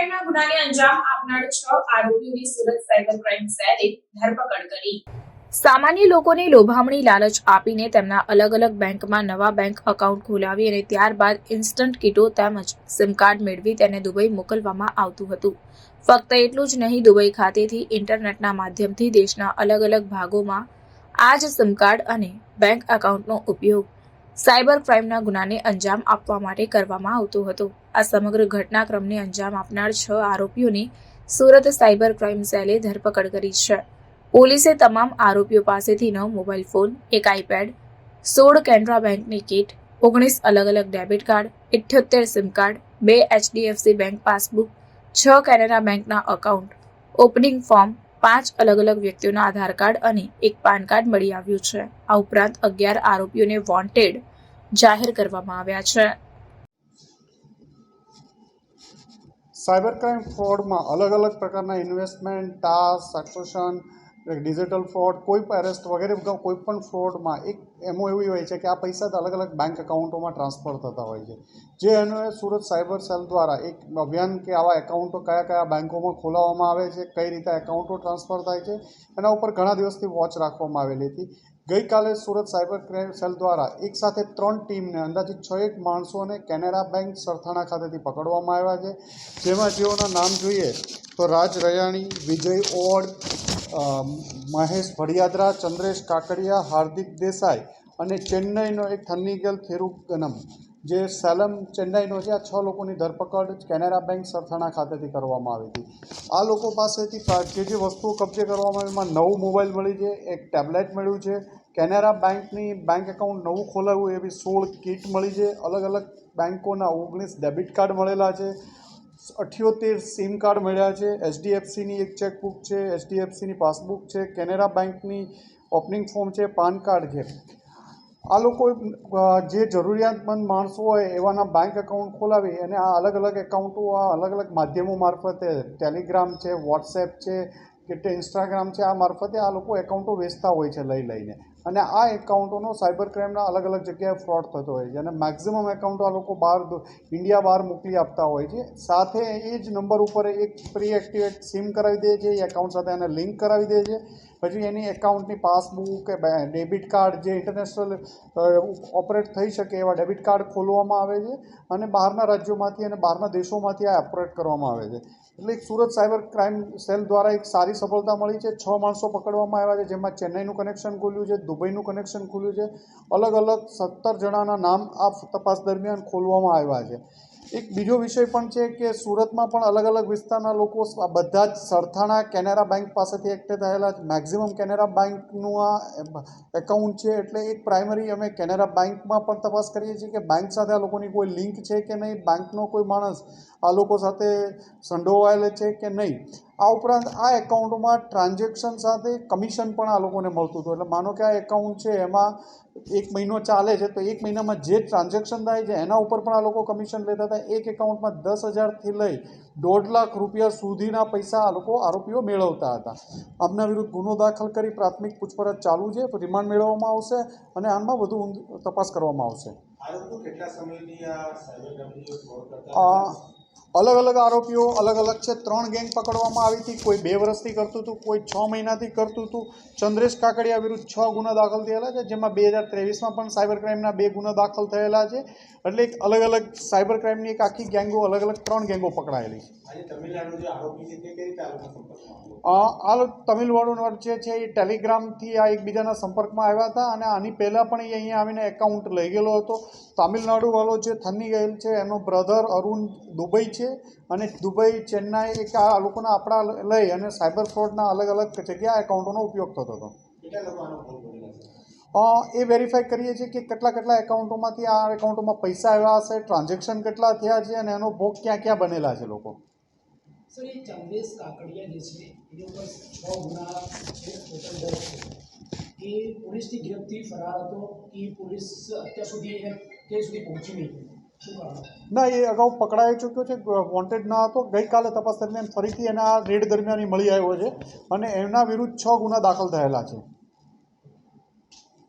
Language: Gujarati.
ક્રાઇમના ગુનાને અંજામ આપનાર 6 આરોપીઓની સુરત સાયબર ક્રાઇમ સેલે ધરપકડ કરી। સામાન્ય લોકોને લોભામણી લાલચ આપીને તેમના અલગ અલગ બેંકમાં નવા બેંક એકાઉન્ટ ખોલાવી અને ત્યારબાદ ઇન્સ્ટન્ટ કીટો તેમજ સિમ કાર્ડ મેળવી તેને દુબઈ મોકલવામાં આવતું હતું। ફક્ત એટલું જ નહીં, દુબઈ ખાતેથી ઇન્ટરનેટના માધ્યમથી દેશના અલગ અલગ ભાગોમાં આ જ સિમ કાર્ડ અને બેંક એકાઉન્ટનો ઉપયોગ સાયબર ક્રાઇમના ગુનાને અંજામ આપવા માટે કરવામાં આવતો હતો। આ સમગ્ર ઘટનાક્રમને અંજામ આપનાર 6 આરોપીઓની સુરત સાયબર ક્રાઇમ સેલે ધરપકડ કરી છે। પોલીસે તમામ આરોપીઓ પાસેથી 9 મોબાઈલ ફોન, 1 આઈપેડ, 16 કેનરા બેંકની કીટ, 19 અલગ અલગ debit card, 78 sim card, 2 HDFC bank passbook, 6 Canara બેંકના એકાઉન્ટ, ઓપનિંગ ફોર્મ, 5 અલગ અલગ વ્યક્તિઓના આધાર કાર્ડ અને 1 પાન કાર્ડ મળી આવ્યું છે। આ ઉપરાંત 11 આરોપીઓને વોન્ટેડ જાહેર કરવામાં આવ્યા છે। સાયબર ક્રાઇમ ફ્રોડમાં અલગ અલગ પ્રકારના investment, task, succession, digital fraud, કોઈ પણ અરેસ્ટ વગેરે કોઈ પણ ફ્રોડમાં એક એમો એવી હોય છે કે આ પૈસા અલગ અલગ બેંક એકાઉન્ટોમાં ટ્રાન્સફર થતા હોય છે। જે અન્વયે સુરત સાયબર સેલ દ્વારા એક અભિયાન કે આવા એકાઉન્ટો કયા કયા બેંકોમાં ખોલાવવામાં આવે છે, કઈ રીતે એકાઉન્ટો ટ્રાન્સફર થાય છે, એના ઉપર ઘણા દિવસથી વોચ રાખવામાં આવેલી હતી। ગઈકાલે સુરત સાયબર ક્રાઇમ સેલ દ્વારા એક સાથે 3 ટીમને અંદાજિત 6 માણસોને કેનેરા બેંક સરથાણા ખાતેથી પકડવામાં આવ્યા છે। જેમાં જેઓના નામ જોઈએ તો રાજ રયાણી, વિજય ઓડ, મહેશ ભડિયાદરા, ચંદ્રેશ કાકડિયા, હાર્દિક દેસાઈ અને ચેન્નઈનો એક થન્નીગલ થેરુગનમ જે સેલમ ચેન્નઈનો છે। આ 6 લોકોની ધરપકડ કેનેરા બેંક સરથાણા ખાતેથી કરવામાં આવી હતી। આ લોકો પાસેથી જે વસ્તુઓ કબજે કરવામાં આવી એમાં 9 મોબાઈલ મળી છે, 1 ટેબ્લેટ મળ્યું છે, કેનેરા બેંકની બેંક એકાઉન્ટ નવું ખોલાવ્યું એવી 16 કીટ મળી છે, અલગ અલગ બેંકોના 19 ડેબિટ કાર્ડ મળેલા છે, 78 સિમ કાર્ડ મળ્યા છે, HDFCની એક ચેકબુક છે, HDFCની પાસબુક છે, કેનેરા બેંકની ઓપનિંગ ફોર્મ છે, પાન કાર્ડ છે। આ લોકો જે જરૂરિયાતમંદ માણસો હોય એવાના બેંક એકાઉન્ટ ખોલાવી અને આ અલગ અલગ એકાઉન્ટો આ અલગ અલગ માધ્યમો મારફતે ટેલિગ્રામ છે, વોટ્સએપ છે કે ઇન્સ્ટાગ્રામ છે, આ મારફતે આ લોકો એકાઉન્ટો વેચતા હોય છે લઈને અને આ એકાઉન્ટોનો સાયબર ક્રાઇમના અલગ અલગ જગ્યાએ ફ્રોડ થતો હોય છે અને મેક્ઝિમમ એકાઉન્ટો આ લોકો ઇન્ડિયા બહાર મોકલી આપતા હોય છે। સાથે એ જ નંબર ઉપર એક પ્રી એક્ટિવેટ સિમ કરાવી દે છે, એ એકાઉન્ટ સાથે એને લિંક કરાવી દે છે, પછી એની એકાઉન્ટની પાસબુક કે ડેબિટ કાર્ડ જે ઇન્ટરનેશનલ ઓપરેટ થઈ શકે એવા ડેબિટ કાર્ડ ખોલવામાં આવે છે અને બહારના રાજ્યોમાંથી અને બહારના દેશોમાંથી આ ઓપરેટ કરવામાં આવે છે। એટલે એક સુરત સાયબર ક્રાઇમ સેલ દ્વારા એક સારી સફળતા મળી છે। 6 માણસો પકડવામાં આવ્યા છે, જેમાં ચેન્નઈનું કનેક્શન ખુલ્યું છે, દુબઈનું કનેક્શન ખુલ્યું છે, અલગ અલગ 17 જણાના નામ આ તપાસ દરમિયાન ખોલવામાં આવ્યા છે। એક બીજો વિષય પણ છે કે સુરતમાં પણ અલગ અલગ વિસ્તારના લોકો બધા જ સરથાણા કેનેરા બેંક પાસેથી એક્ટિવ થયેલા છે। મેક્ઝિમમ કેનેરા બેંકનું આ એકાઉન્ટ છે એટલે એક પ્રાઇમરી અમે કેનેરા બેંકમાં પણ તપાસ કરીએ છીએ કે બેંક સાથે આ લોકોની કોઈ લિંક છે કે નહીં, બેંકનો કોઈ માણસ આ લોકો સાથે સંડોવાયેલો છે કે નહીં। આ ઉપરાંત આ એકાઉન્ટમાં ટ્રાન્ઝેક્શન સાથે કમિશન પણ આ લોકોને મળતું હતું। એટલે માનો કે આ એકાઉન્ટ છે એમાં 1 મહિનો ચાલે છે તો 1 મહિનામાં જે ટ્રાન્ઝેક્શન થાય છે એના ઉપર પણ આ લોકો કમિશન લેતા હતા। એક એકાઉન્ટમાં 10,000થી લઈ 1.5 લાખ રૂપિયા સુધીના પૈસા આ લોકો આરોપીઓ મેળવતા હતા। આમના વિરુદ્ધ ગુનો દાખલ કરી પ્રાથમિક પૂછપરછ ચાલુ છે, રિમાન્ડ મેળવવામાં આવશે અને આમાં વધુ તપાસ કરવામાં આવશે। અલગ અલગ આરોપીઓ અલગ અલગ છે। 3 ગેંગ પકડવામાં આવી હતી, કોઈ 2 વર્ષથી કરતું હતું, કોઈ 6 મહિનાથી કરતું હતું। ચંદ્રેશ કાકડિયા વિરુદ્ધ 6 ગુના દાખલ થયેલા છે, જેમાં 2023માં પણ સાયબર ક્રાઇમના 2 ગુના દાખલ થયેલા છે। એટલે એક અલગ અલગ સાયબર ક્રાઇમની એક આખી ગેંગો અલગ અલગ 3 ગેંગો પકડાયેલી છે। તમિલવાળો જે છે એ ટેલિગ્રામથી આ એકબીજાના સંપર્કમાં આવ્યા હતા અને આની પહેલાં પણ એ અહીંયા આવીને એકાઉન્ટ લઈ ગયેલો હતો। તામિલનાડુવાળો જે થન્ની ગયેલ છે એનો બ્રધર અરુણ દુબઈ છે અને દુબઈ, ચેન્નાઈ એક આ લોકોના આપણા લઈ અને સાયબર ફ્રોડના અલગ અલગ જગ્યા એકાઉન્ટોનો ઉપયોગ થતો હતો। એ વેરીફાઈ કરીએ છીએ કે કેટલા એકાઉન્ટોમાંથી આ એકાઉન્ટોમાં પૈસા આવ્યા હશે, ટ્રાન્ઝેક્શન કેટલા થયા છે અને એનો ભોગ ક્યાં ક્યાં બનેલા છે લોકો। સર, એ ચંદ્રેશ કાકડિયા જે છે એની ઉપર 6 ગુના છે, ટોટલ 10 છે। એ પોલીસની ઝડપથી ફરાર હતો કે પોલીસ અત્યાર સુધી એને ક્યાં સુધી પહોંચી નહીં? શું કારણ? ના, એ અગાઉ પકડાઈ ચૂક્યો છે, વોન્ટેડ ન હતો। ગઈકાલે તપાસ દરમિયાન ફરીથી એના રેડ દરમિયાન મળી આવ્યો છે અને એમના વિરુદ્ધ 6 ગુના દાખલ થયેલા છે।